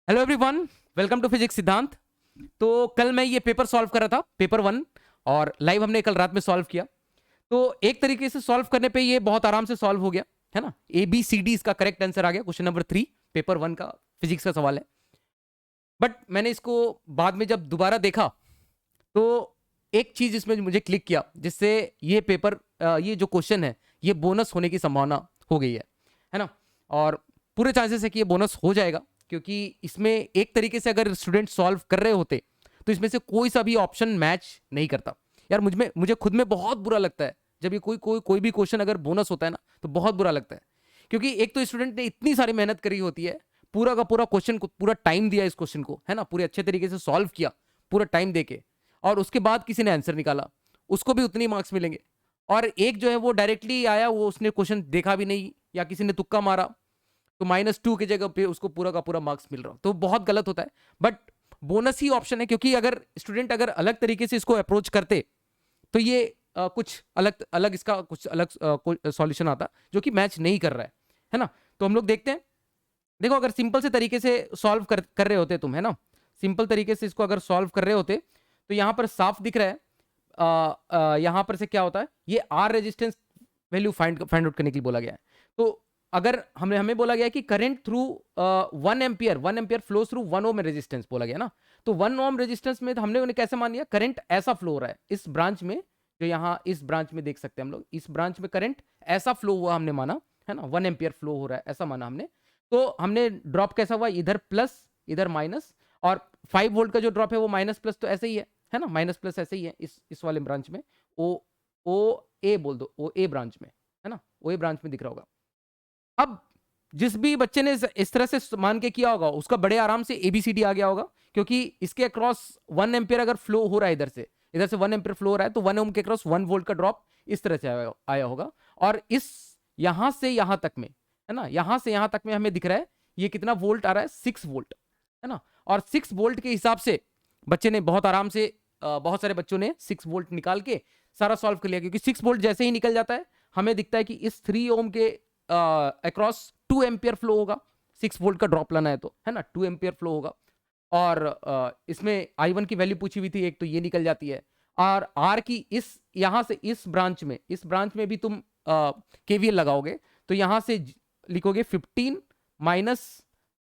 Hello everyone, welcome to physics Siddhant. तो कल मैं ये पेपर सॉल्व कर रहा था, पेपर 1, और लाइव हमने कल रात में सॉल्व किया। तो एक तरीके से सॉल्व करने पे ये बहुत आराम से सॉल्व हो गया, है ना। ABCD इसका करेक्ट आंसर आ गया। क्वेश्चन नंबर 3 पेपर 1 का फिजिक्स का सवाल है। बट मैंने इसको बाद में जब दोबारा देखा तो एक चीज इसमें मुझे क्लिक किया, जिससे ये पेपर ये जो क्वेश्चन है ये बोनस होने की संभावना हो गई है ना। और पूरे चांसेस है कि ये बोनस हो जाएगा, क्योंकि इसमें एक तरीके से अगर स्टूडेंट सॉल्व कर रहे होते तो इसमें से कोई सा भी ऑप्शन मैच नहीं करता। यार मुझे खुद में बहुत बुरा लगता है जब ये कोई भी क्वेश्चन अगर बोनस होता है ना, तो बहुत बुरा लगता है। क्योंकि एक तो स्टूडेंट ने इतनी सारी मेहनत करी होती है, पूरा का पूरा क्वेश्चन को पूरा टाइम दिया इस क्वेश्चन को, है ना, पूरे अच्छे तरीके से सॉल्व किया पूरा टाइम देके, और उसके बाद किसी ने आंसर निकाला, उसको भी उतनी मार्क्स मिलेंगे। और एक जो है वो डायरेक्टली आया, वो उसने क्वेश्चन देखा भी नहीं, या किसी ने तुक्का मारा, तो -2 की जगह पे उसको पूरा का पूरा मार्क्स मिल रहा हो, तो बहुत गलत होता है। बट बोनस ही ऑप्शन है, क्योंकि अगर स्टूडेंट अगर अलग तरीके से इसको अप्रोच करते तो ये कुछ अलग अलग इसका कुछ अलग सॉल्यूशन आता जो कि मैच नहीं कर रहा है ना। तो हम लोग देखते हैं। देखो, अगर सिंपल से तरीके से सॉल्व कर रहे होते तुम, है ना, सिंपल तरीके से इसको अगर सॉल्व कर रहे होते तो यहां पर साफ दिख रहा है। यहां पर से क्या होता है, ये R resistance value find out करने के लिए बोला गया है। तो अगर हमें बोला गया कि current through 1 ampere flow through 1 ohm resistance बोला गया ना, तो 1 ओम रेजिस्टेंस में तो हमने उन्हें कैसे मान लिया, करंट ऐसा फ्लो हो रहा है इस ब्रांच में, जो यहाँ इस ब्रांच में देख सकते हैं हम लोग, इस ब्रांच में करंट ऐसा फ्लो हुआ हमने माना, है ना, 1 एम्पियर फ्लो हो रहा है ऐसा माना हमने। तो हमने ड्रॉप कैसा हुआ, इधर प्लस इधर माइनस, और 5 वोल्ट का जो ड्रॉप है वो माइनस प्लस तो ऐसे ही है ना, माइनस प्लस ऐसे ही है इस वाले ब्रांच में। ओ ओ ए बोल दो, ओ ए ब्रांच में, है ना, ओ ए ब्रांच में दिख रहा होगा। अब जिस भी बच्चे ने इस तरह से मान के किया होगा, उसका बड़े आराम से ABCD आ गया होगा, क्योंकि इसके अक्रॉस 1 एम्पियर अगर फ्लो हो रहा है, इधर से 1 एम्पियर फ्लो हो रहा है, तो 1 ओम के अक्रॉस 1 वोल्ट का ड्रॉप इस तरह से आया होगा। और इस यहां से यहां तक में, है ना, यहां से यहां तक में हमें दिख रहा है ये कितना वोल्ट आ रहा है, 6 वोल्ट, है ना। और 6 वोल्ट के हिसाब से बच्चे ने बहुत आराम से बहुत सारे बच्चों ने 6 वोल्ट निकाल के सारा सॉल्व कर लिया, क्योंकि 6 वोल्ट जैसे ही निकल जाता है हमें दिखता है कि इस 3 ओम के अक्रॉस 2 एम्पियर फ्लो होगा। 6 वोल्ट का ड्रॉप लाना है तो, है ना, 2 एम्पियर फ्लो होगा। और इसमें I1 की वैल्यू पूछी हुई थी एक, तो ये निकल जाती है। और R की इस यहां से इस ब्रांच में भी तुम KVL लगाओगे, तो यहां से लिखोगे 15 माइनस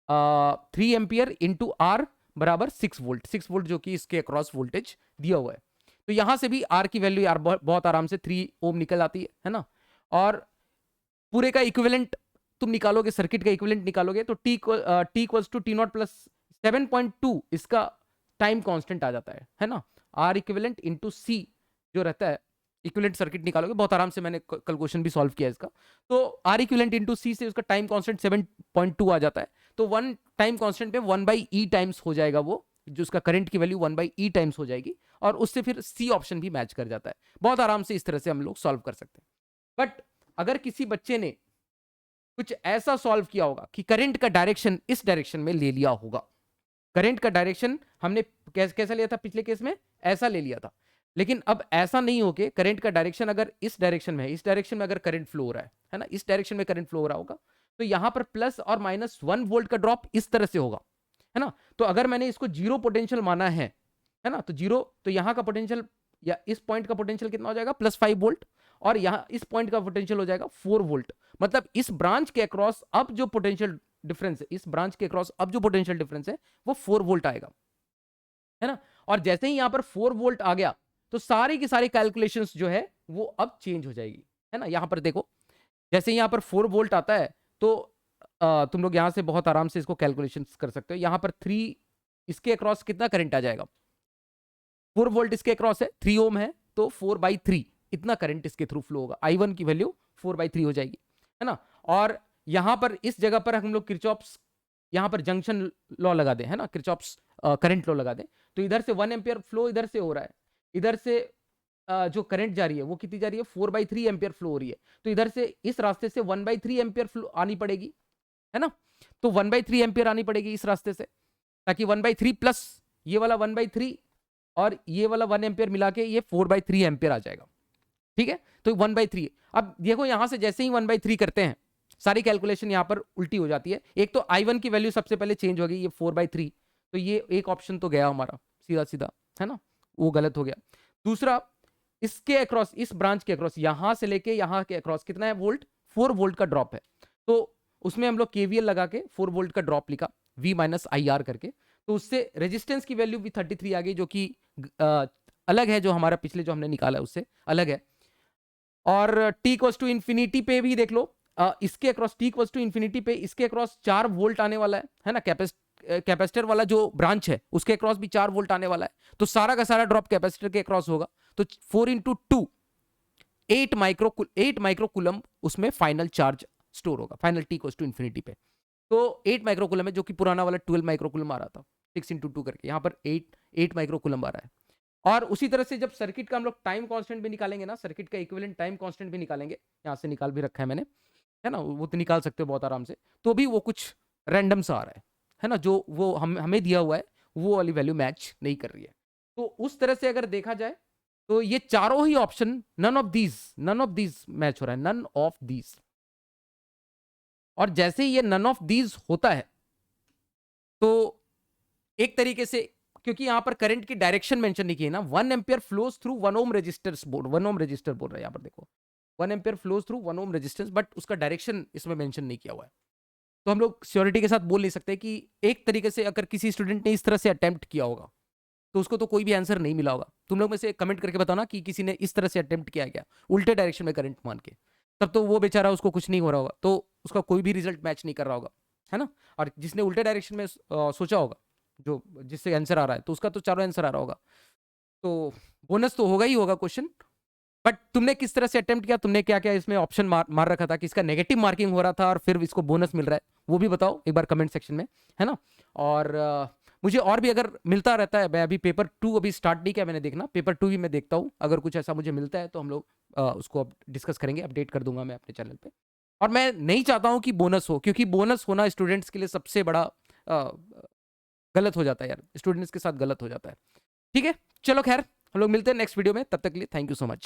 3 एम्पियर इंटू R बराबर 6 वोल्ट, 6 वोल्ट जो कि इसके अक्रॉस वोल्टेज दिया हुआ है। तो यहां से भी R की वैल्यू यार बहुत आराम से 3 ओम निकल आती है ना। और पूरे का इक्विवेलेंट तुम निकालोगे, सर्किट का इक्विवेलेंट निकालोगे, तो T equals to T not plus 7.2 इसका टाइम कांस्टेंट आ जाता है ना। आर इक्विवेलेंट इंटू सी जो रहता है, इक्विवेलेंट सर्किट निकालोगे बहुत आराम से, मैंने कल क्वेश्चन भी सॉल्व किया इसका। तो आर इक्विवेलेंट इंटू सी से उसका टाइम कांस्टेंट 7.2 आ जाता है। तो वन टाइम कांस्टेंट पे 1/e टाइम्स हो जाएगा, वो जो उसका करंट की वैल्यू 1/e टाइम्स हो जाएगी, और उससे फिर सी ऑप्शन भी मैच कर जाता है। बहुत आराम से इस तरह से हम लोग सॉल्व कर सकते हैं। बट अगर किसी बच्चे ने कुछ ऐसा सॉल्व किया होगा कि करंट का डायरेक्शन इस डायरेक्शन में ले लिया होगा, करंट का डायरेक्शन हमने कैसा लिया था पिछले केस में, ऐसा ले लिया था, लेकिन अब ऐसा नहीं होके करंट का डायरेक्शन अगर इस डायरेक्शन में है, इस डायरेक्शन में अगर करंट फ्लो हो रहा है ना, इस डायरेक्शन में करंट फ्लो हो रहा होगा, तो यहां पर प्लस और -1 वोल्ट का ड्रॉप इस तरह से होगा, है ना। तो अगर मैंने इसको जीरो पोटेंशियल माना है ना, तो जीरो, तो यहां का पोटेंशियल या इस पॉइंट का पोटेंशियल कितना हो जाएगा, +5 वोल्ट, और यहां इस पॉइंट का पोटेंशियल हो जाएगा 4 वोल्ट। मतलब इस ब्रांच के अक्रॉस अब जो पोटेंशियल डिफरेंस है, इस ब्रांच के अक्रॉस अब जो पोटेंशियल डिफरेंस है वो 4 वोल्ट आएगा, है ना। और जैसे ही यहां पर 4 वोल्ट आ गया, तो सारी की सारी कैलकुलेशंस जो है वो अब चेंज हो जाएगी, है ना। यहां पर देखो, जैसे ही यहां पर 4 वोल्ट आता है, तो तुम लोग यहां से बहुत आराम से इसको कैलकुलेशंस कर सकते हो। यहां पर 3 इसके अक्रॉस कितना करंट आ जाएगा, 4 वोल्ट इसके अक्रॉस है, 3 ओम है, तो 4/3 इतना करंट इसके थ्रू फ्लो होगा। I1 की वैल्यू 4/3 हो जाएगी, है ना। और यहां पर इस जगह पर हम लोग किरचॉफ्स यहां पर जंक्शन लॉ लगा दें, है ना, किरचॉफ्स करंट लॉ लगा दें, तो इधर से 1 एम्पियर फ्लो इधर से हो रहा है, इधर से जो करंट जा रही है वो कितनी जा रही है, 4/3 एम्पियर फ्लो हो रही है, तो इधर से इस रास्ते से 1/3 एम्पियर फ्लो आनी पड़ेगी, है ना। तो 1/3 एम्पियर आनी पड़ेगी इस रास्ते से, ताकि 1/3 प्लस ये वाला 1/3 और ये वाला 1 एम्पियर मिला के ये 4/3 एम्पियर आ जाएगा, ठीक है। तो 1/3, अब देखो यहां से जैसे ही 1/3 करते हैं, सारी कैलकुलेशन यहाँ पर उल्टी हो जाती है। एक तो I1 की वैल्यू सबसे पहले चेंज हो गई, ये 4/3, तो ये एक ऑप्शन तो गया हमारा सीधा सीधा, है ना, वो गलत हो गया। दूसरा, इसके अक्रॉस, इस ब्रांच के अक्रॉस, यहां से लेके यहां के अक्रॉस कितना है वोल्ट, 4 वोल्ट का ड्रॉप है, तो उसमें हम लोग केवीएल लगा के 4 वोल्ट का ड्रॉप लिखा V माइनस IR करके, तो उससे रेजिस्टेंस की वैल्यू भी 33 आ गई, जो कि अलग है, जो हमारा पिछले जो हमने निकाला है उससे अलग है। और t इक्वल्स टू इन्फिनिटी पे भी देख लो, इसके across t equals to infinity पे इसके अक्रॉस 4 वोल्ट आने वाला है ना, कैपेसिटर वाला जो ब्रांच है उसके अक्रॉस भी 4 वोल्ट आने वाला है, तो सारा का सारा ड्रॉप कैपेसिटर के अक्रॉस होगा, तो 4 इंटू 2 8 माइक्रोकुलम उसमें फाइनल चार्ज स्टोर होगा, final t equals to infinity पे, तो 8 माइक्रोकुलम है, जो कि पुराना वाला 12 माइक्रोकुलम आ रहा था, 6 इंटू 2 करके, यहाँ पर 8 माइक्रोकुलम आ रहा है। और उसी तरह से जब सर्किट का हम लोग टाइम कांस्टेंट भी निकालेंगे ना, सर्किट का इक्विवेलेंट टाइम कांस्टेंट भी निकालेंगे, यहाँ से निकाल भी रखा है मैंने, है ना, वो तो निकाल सकते हो बहुत आराम से, तो भी वो कुछ रैंडम सा आ रहा है ना, जो वो हमें दिया हुआ है वो वाली वैल्यू मैच नहीं कर रही है। तो उस तरह से अगर देखा जाए तो ये चारों ही option, none of these match हो रहा है, नन ऑफ दीज। और जैसे ही ये नन ऑफ दीज होता है तो एक तरीके से, क्योंकि यहां पर करंट की डायरेक्शन मेंशन नहीं की है ना, 1 ampere flows through 1 ohm resistor बोल रहा है यहाँ पर, देखो 1 ampere flows through 1 ohm resistance, but उसका डायरेक्शन इसमें मेंशन नहीं किया हुआ है, तो हम लोग श्योरिटी के साथ बोल नहीं सकते कि एक तरीके से अगर किसी स्टूडेंट ने इस तरह से अटेम्प्ट किया होगा तो उसको तो कोई भी आंसर नहीं मिला होगा। तुम लोग में से कमेंट करके बताओ ना कि किसी ने इस तरह से अटेम्प्ट किया गया उल्टे डायरेक्शन में करंट मान के, तब तो वो बेचारा, उसको कुछ नहीं हो रहा होगा, तो उसका कोई भी रिजल्ट मैच नहीं कर रहा होगा, है ना। और जिसने उल्टे डायरेक्शन में सोचा होगा, जो जिससे आंसर आ रहा है, तो उसका तो चारों आंसर आ रहा होगा, तो बोनस तो होगा ही होगा क्वेश्चन। बट तुमने किस तरह से अटेम्प्ट किया, तुमने क्या क्या इसमें ऑप्शन मार रखा था कि इसका नेगेटिव मार्किंग हो रहा था और फिर इसको बोनस मिल रहा है, वो भी बताओ एक बार कमेंट सेक्शन में, है ना। और मुझे और भी अगर मिलता रहता है, मैं अभी पेपर 2 अभी स्टार्ट नहीं किया मैंने, देखना पेपर 2 भी मैं देखता हूँ, अगर कुछ ऐसा मुझे मिलता है तो हम लोग उसको डिस्कस करेंगे, अपडेट कर दूंगा मैं अपने चैनल पे। और मैं नहीं चाहता हूँ कि बोनस हो, क्योंकि बोनस होना स्टूडेंट्स के लिए सबसे बड़ा गलत हो जाता है यार, स्टूडेंट्स के साथ गलत हो जाता है। ठीक है, चलो खैर हम लोग मिलते हैं नेक्स्ट वीडियो में, तब तक के लिए थैंक यू सो मच।